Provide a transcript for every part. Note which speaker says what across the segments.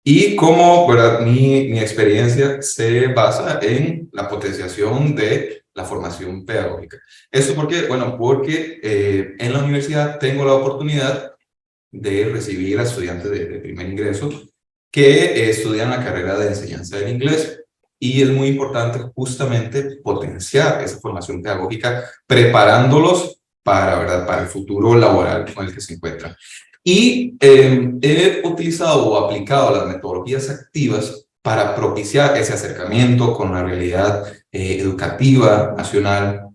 Speaker 1: Y como, ¿verdad? Mi experiencia se basa en la potenciación de la formación pedagógica. ¿Esto por qué? Bueno, porque en la universidad tengo la oportunidad de recibir a estudiantes de primer ingreso que estudian la carrera de enseñanza del inglés. Y es muy importante justamente potenciar esa formación pedagógica, preparándolos para, ¿verdad? Para el futuro laboral con el que se encuentran. Y he utilizado o aplicado las metodologías activas para propiciar ese acercamiento con la realidad educativa nacional,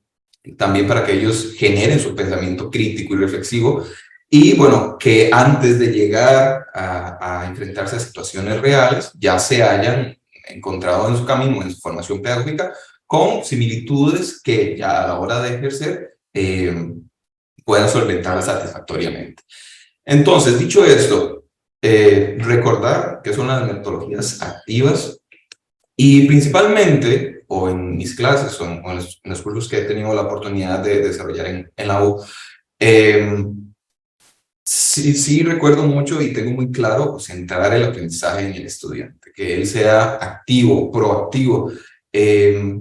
Speaker 1: también para que ellos generen su pensamiento crítico y reflexivo, y bueno, que antes de llegar a enfrentarse a situaciones reales, ya se hayan encontrado en su camino, en su formación pedagógica, con similitudes que ya a la hora de ejercer puedan solventarlas satisfactoriamente. Entonces, dicho esto, recordar que son las metodologías activas y principalmente, o en mis clases o en los cursos que he tenido la oportunidad de desarrollar en la U, eh, sí, sí recuerdo mucho y tengo muy claro centrar el aprendizaje en el estudiante, que él sea activo, proactivo, eh,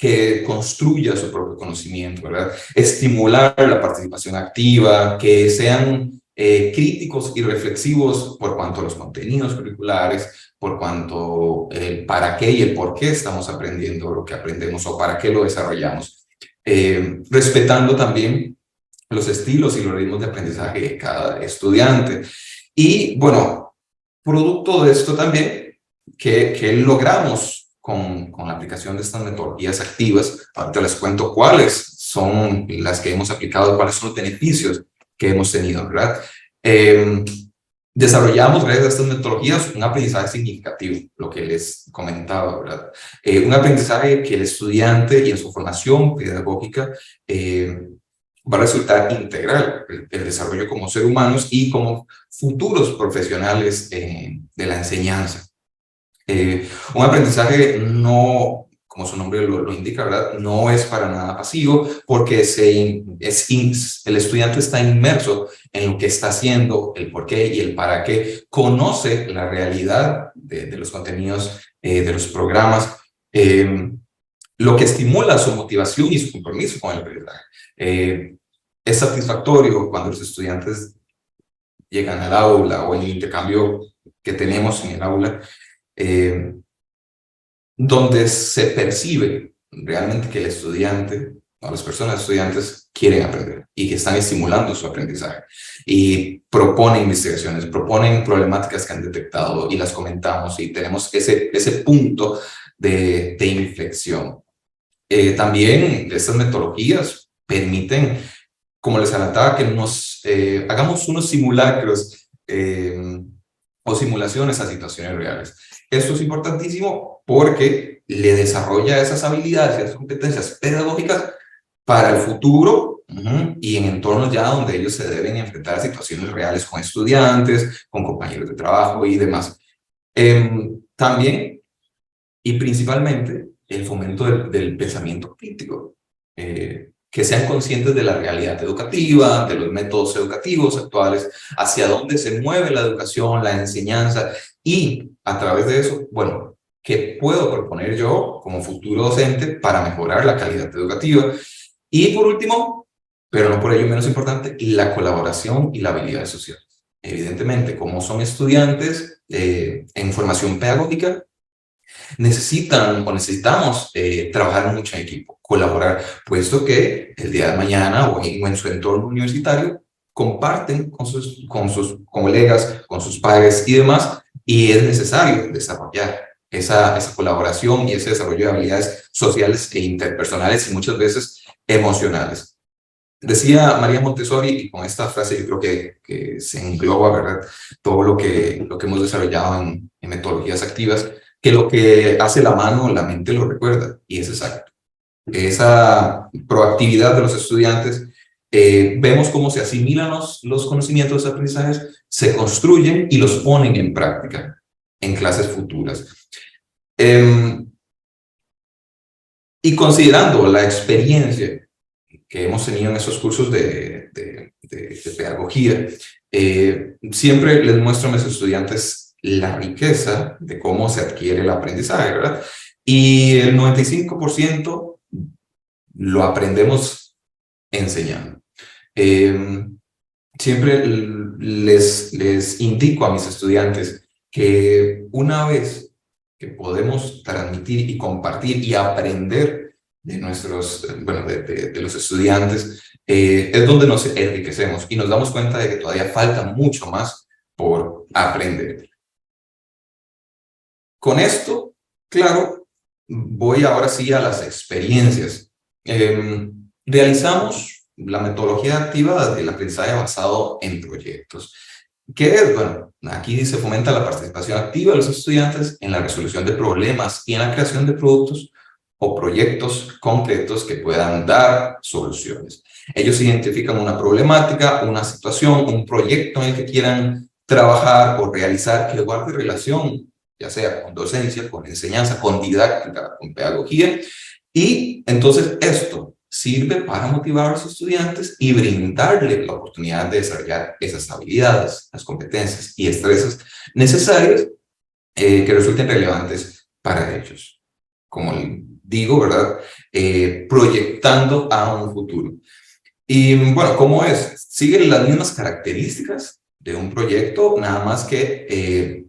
Speaker 1: que construya su propio conocimiento, ¿verdad? Estimular la participación activa, que sean críticos y reflexivos por cuanto a los contenidos curriculares, por cuanto el para qué y el por qué estamos aprendiendo lo que aprendemos o para qué lo desarrollamos. Respetando también los estilos y los ritmos de aprendizaje de cada estudiante. Y bueno, producto de esto también, que logramos con la aplicación de estas metodologías activas. Ahorita les cuento cuáles son las que hemos aplicado, cuáles son los beneficios que hemos tenido, ¿verdad? Desarrollamos, gracias a estas metodologías, un aprendizaje significativo, lo que les comentaba, ¿verdad? Un aprendizaje que el estudiante y en su formación pedagógica va a resultar integral el desarrollo como ser humanos y como futuros profesionales de la enseñanza. Un aprendizaje no, como su nombre lo indica, ¿verdad? No es para nada pasivo porque el estudiante está inmerso en lo que está haciendo, el por qué y el para qué, conoce la realidad de los contenidos, de los programas, lo que estimula su motivación y su compromiso con el aprendizaje. Es satisfactorio cuando los estudiantes llegan al aula o en el intercambio que tenemos en el aula, donde se percibe realmente que el estudiante o las personas estudiantes quieren aprender y que están estimulando su aprendizaje y proponen investigaciones, proponen problemáticas que han detectado y las comentamos y tenemos ese punto de inflexión. También estas metodologías permiten, como les adelantaba, que nos hagamos unos simulacros o simulaciones a situaciones reales. Esto es importantísimo porque le desarrolla esas habilidades y esas competencias pedagógicas para el futuro y en entornos ya donde ellos se deben enfrentar a situaciones reales con estudiantes, con compañeros de trabajo y demás. También y principalmente el fomento del pensamiento crítico, que sean conscientes de la realidad educativa, de los métodos educativos actuales, hacia dónde se mueve la educación, la enseñanza, y a través de eso, bueno, ¿qué puedo proponer yo como futuro docente para mejorar la calidad educativa? Y por último, pero no por ello menos importante, la colaboración y la habilidad social. Evidentemente, como son estudiantes en formación pedagógica, necesitan o necesitamos trabajar mucho en equipo, colaborar, puesto que el día de mañana o en su entorno universitario comparten con sus colegas, con sus pares y demás, y es necesario desarrollar esa colaboración y ese desarrollo de habilidades sociales e interpersonales y muchas veces emocionales. Decía María Montessori, y con esta frase yo creo que se engloba, ¿verdad?, todo lo que hemos desarrollado en metodologías activas, que lo que hace la mano, la mente lo recuerda, y es exacto. Esa proactividad de los estudiantes, vemos cómo se asimilan los conocimientos, los aprendizajes, se construyen y los ponen en práctica en clases futuras. Y considerando la experiencia que hemos tenido en esos cursos de pedagogía, siempre les muestro a mis estudiantes la riqueza de cómo se adquiere el aprendizaje, ¿verdad? Y el 95% lo aprendemos enseñando. Siempre les indico a mis estudiantes que una vez que podemos transmitir y compartir y aprender de nuestros, bueno, de los estudiantes, es donde nos enriquecemos y nos damos cuenta de que todavía falta mucho más por aprender. Con esto, claro, voy ahora sí a las experiencias. Realizamos la metodología activa del aprendizaje basado en proyectos. ¿Qué es? Bueno, aquí se fomenta la participación activa de los estudiantes en la resolución de problemas y en la creación de productos o proyectos concretos que puedan dar soluciones. Ellos identifican una problemática, una situación, un proyecto en el que quieran trabajar o realizar que guarde relación, ya sea con docencia, con enseñanza, con didáctica, con pedagogía, y entonces esto sirve para motivar a los estudiantes y brindarle la oportunidad de desarrollar esas habilidades, las competencias y destrezas necesarias que resulten relevantes para ellos. Como digo, ¿verdad? Proyectando a un futuro. Y bueno, ¿cómo es? Siguen las mismas características de un proyecto, nada más que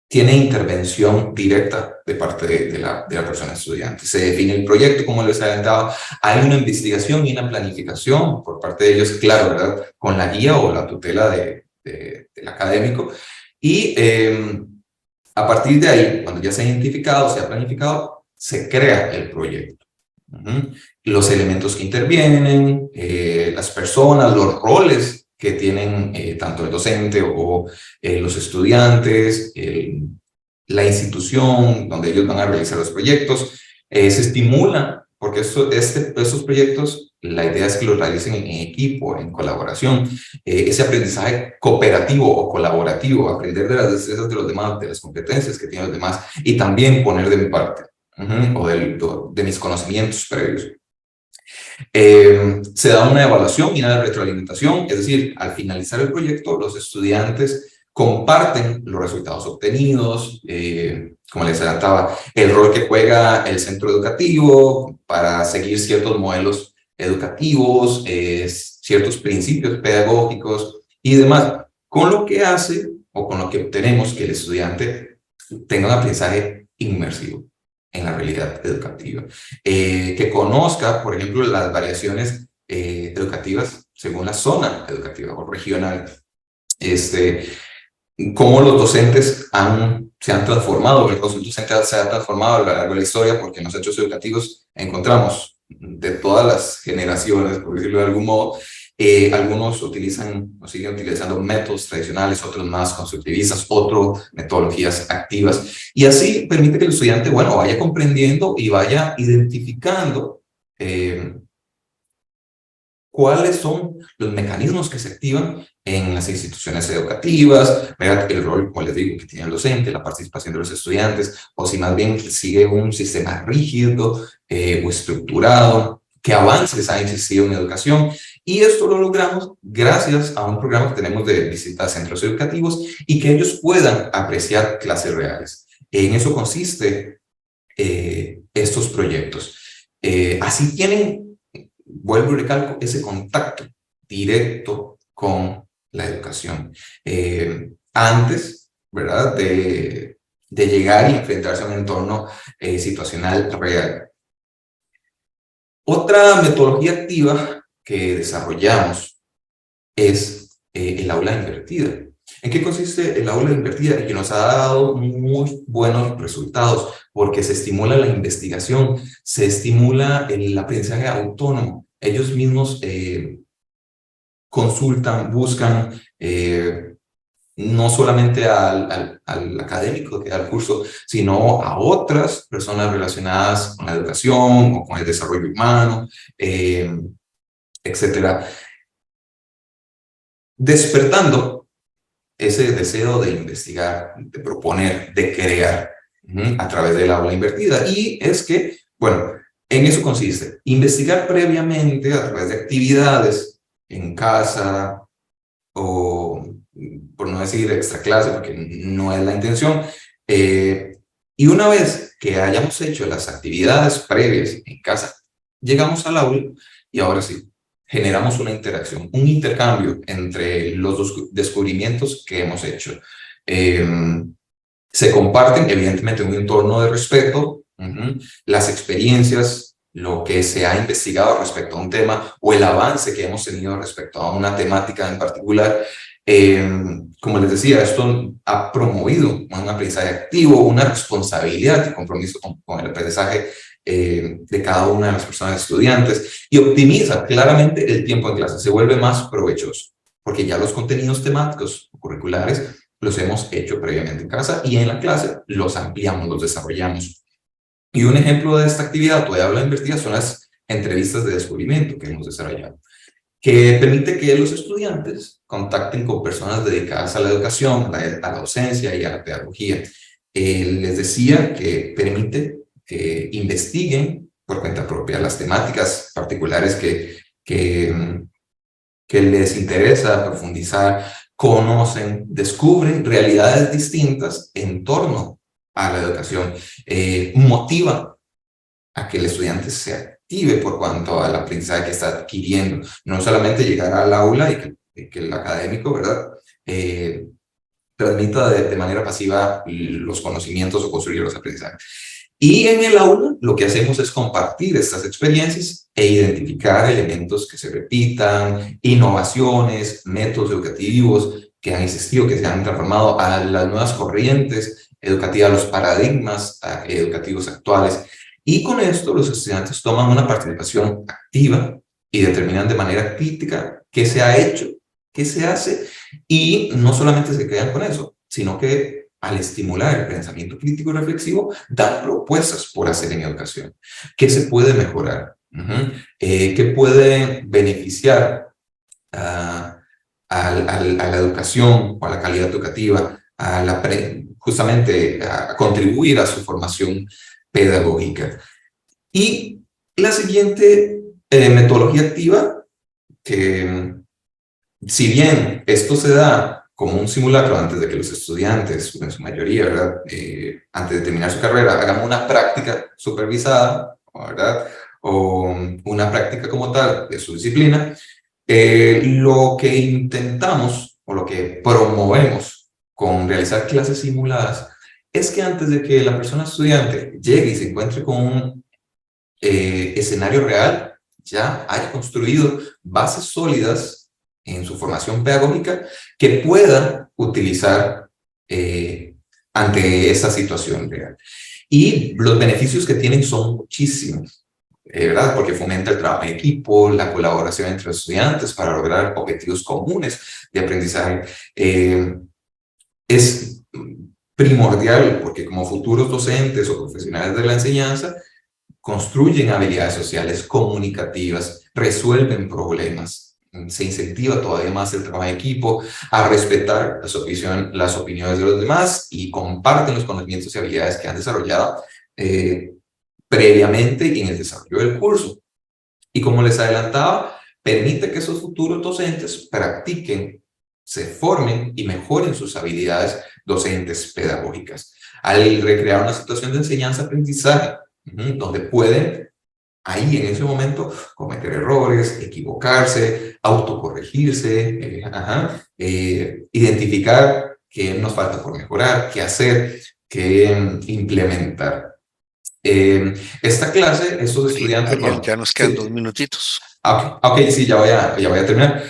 Speaker 1: tiene intervención directa de parte de la persona estudiante. Se define el proyecto, como les adelantaba, hay una investigación y una planificación por parte de ellos, claro, ¿verdad? Con la guía o la tutela del académico. Y a partir de ahí, cuando ya se ha identificado, se ha planificado, se crea el proyecto. Los elementos que intervienen, las personas, los roles que tienen tanto el docente o los estudiantes, la institución donde ellos van a realizar los proyectos, se estimulan, porque estos proyectos, la idea es que los realicen en equipo, en colaboración, ese aprendizaje cooperativo o colaborativo, aprender de las destrezas de los demás, de las competencias que tienen los demás, y también poner de mi parte, o de mis conocimientos previos. Se da una evaluación y una retroalimentación, es decir, al finalizar el proyecto, los estudiantes comparten los resultados obtenidos, como les adelantaba, el rol que juega el centro educativo para seguir ciertos modelos educativos, ciertos principios pedagógicos y demás, con lo que hace o con lo que obtenemos que el estudiante tenga un aprendizaje inmersivo en la realidad educativa, que conozca, por ejemplo, las variaciones educativas según la zona educativa o regional, cómo los docentes se han transformado, el concepto docente se ha transformado a lo largo de la historia, porque en los hechos educativos encontramos de todas las generaciones, por decirlo de algún modo. Algunos utilizan o siguen utilizando métodos tradicionales, otros más constructivistas, otros metodologías activas, y así permite que el estudiante, bueno, vaya comprendiendo y vaya identificando cuáles son los mecanismos que se activan en las instituciones educativas, ¿verdad? El rol, como les digo, que tiene el docente, la participación de los estudiantes, o si más bien sigue un sistema rígido o estructurado, qué avances ha existido en educación. Y esto lo logramos gracias a un programa que tenemos de visita a centros educativos y que ellos puedan apreciar clases reales. En eso consiste estos proyectos. Así tienen, vuelvo y recalco, ese contacto directo con la educación. Antes, ¿verdad? De llegar y enfrentarse a un entorno situacional real. Otra metodología activa que desarrollamos es el aula invertida. ¿En qué consiste el aula invertida? Y que nos ha dado muy buenos resultados, porque se estimula la investigación, se estimula el aprendizaje autónomo. Ellos mismos consultan, buscan, no solamente al académico que da el curso, sino a otras personas relacionadas con la educación o con el desarrollo humano, etcétera, despertando ese deseo de investigar, de proponer, de crear a través del aula invertida. Y es que, bueno, en eso consiste investigar previamente a través de actividades en casa o por no decir extra clase, porque no es la intención. Y una vez que hayamos hecho las actividades previas en casa, llegamos al aula y ahora sí, generamos una interacción, un intercambio entre los dos descubrimientos que hemos hecho. Se comparten, evidentemente, en un entorno de respeto, las experiencias, lo que se ha investigado respecto a un tema o el avance que hemos tenido respecto a una temática en particular. Como les decía, esto ha promovido un aprendizaje activo, una responsabilidad y compromiso con el aprendizaje de cada una de las personas estudiantes y optimiza claramente el tiempo en clase, se vuelve más provechoso, porque ya los contenidos temáticos o curriculares los hemos hecho previamente en casa y en la clase los ampliamos, los desarrollamos. Y un ejemplo de esta actividad, todavía hablo de investigación, son las entrevistas de descubrimiento que hemos desarrollado, que permite que los estudiantes contacten con personas dedicadas a la educación, a la docencia y a la pedagogía. Les decía que permite que investiguen por cuenta propia las temáticas particulares que les interesa profundizar, conocen, descubren realidades distintas en torno a la educación, motiva a que el estudiante se active por cuanto al aprendizaje que está adquiriendo, no solamente llegar al aula y que el académico, ¿verdad?, transmita de manera pasiva los conocimientos o construir los aprendizajes. Y en el aula lo que hacemos es compartir estas experiencias e identificar elementos que se repitan, innovaciones, métodos educativos que han existido, que se han transformado a las nuevas corrientes educativas, los paradigmas educativos actuales. Y con esto los estudiantes toman una participación activa y determinan de manera crítica qué se ha hecho, qué se hace, y no solamente se quedan con eso, sino que al estimular el pensamiento crítico y reflexivo, dan propuestas por hacer en educación. ¿Qué se puede mejorar? ¿Qué puede beneficiar a la educación o a la calidad educativa, justamente a contribuir a su formación pedagógica? Y la siguiente metodología activa, que si bien esto se da como un simulacro antes de que los estudiantes, en su mayoría, ¿verdad?, antes de terminar su carrera, hagan una práctica supervisada, ¿verdad?, o una práctica como tal de su disciplina, lo que intentamos o lo que promovemos con realizar clases simuladas es que antes de que la persona estudiante llegue y se encuentre con un escenario real, ya haya construido bases sólidas en su formación pedagógica que pueda utilizar ante esa situación real. Y los beneficios que tienen son muchísimos, ¿verdad? Porque fomenta el trabajo en equipo, la colaboración entre los estudiantes para lograr objetivos comunes de aprendizaje. Es primordial porque como futuros docentes o profesionales de la enseñanza, construyen habilidades sociales comunicativas, resuelven problemas, se incentiva todavía más el trabajo en equipo, a respetar las opiniones de los demás y comparten los conocimientos y habilidades que han desarrollado previamente y en el desarrollo del curso. Y como les adelantaba, permite que esos futuros docentes practiquen, se formen y mejoren sus habilidades docentes pedagógicas. Al recrear una situación de enseñanza-aprendizaje, donde pueden, ahí en ese momento, cometer errores, equivocarse, autocorregirse, identificar qué nos falta por mejorar, qué hacer, qué implementar. Esta clase, estos estudiantes...
Speaker 2: Ariel, ya nos quedan 2 minutitos.
Speaker 1: Ok, sí, ya voy a terminar.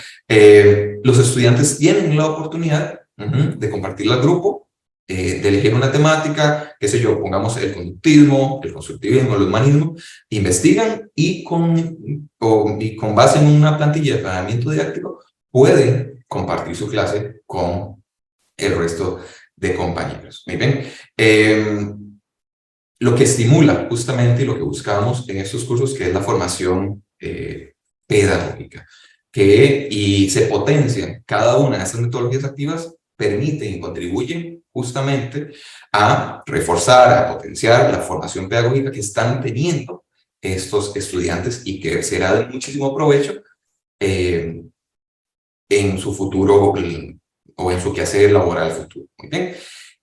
Speaker 1: Los estudiantes tienen la oportunidad de compartirla al grupo, de elegir una temática, qué sé yo, pongamos el conductismo, el constructivismo, el humanismo, investigan y con base en una plantilla de planeamiento didáctico pueden compartir su clase con el resto de compañeros. Miren, lo que estimula justamente y lo que buscamos en estos cursos, que es la formación pedagógica, y se potencian cada una de estas metodologías activas, permiten y contribuyen justamente a reforzar, a potenciar la formación pedagógica que están teniendo estos estudiantes y que será de muchísimo provecho en su futuro o en su quehacer laboral futuro. Muy bien.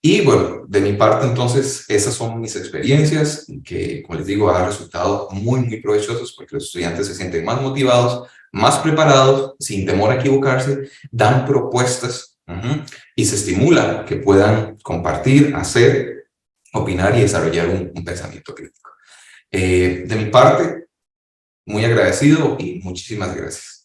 Speaker 1: Y bueno, de mi parte entonces, esas son mis experiencias que, como les digo, han resultado muy provechosos porque los estudiantes se sienten más motivados, más preparados, sin temor a equivocarse, dan propuestas y se estimula que puedan compartir, hacer, opinar y desarrollar un pensamiento crítico. De mi parte, muy agradecido y muchísimas gracias.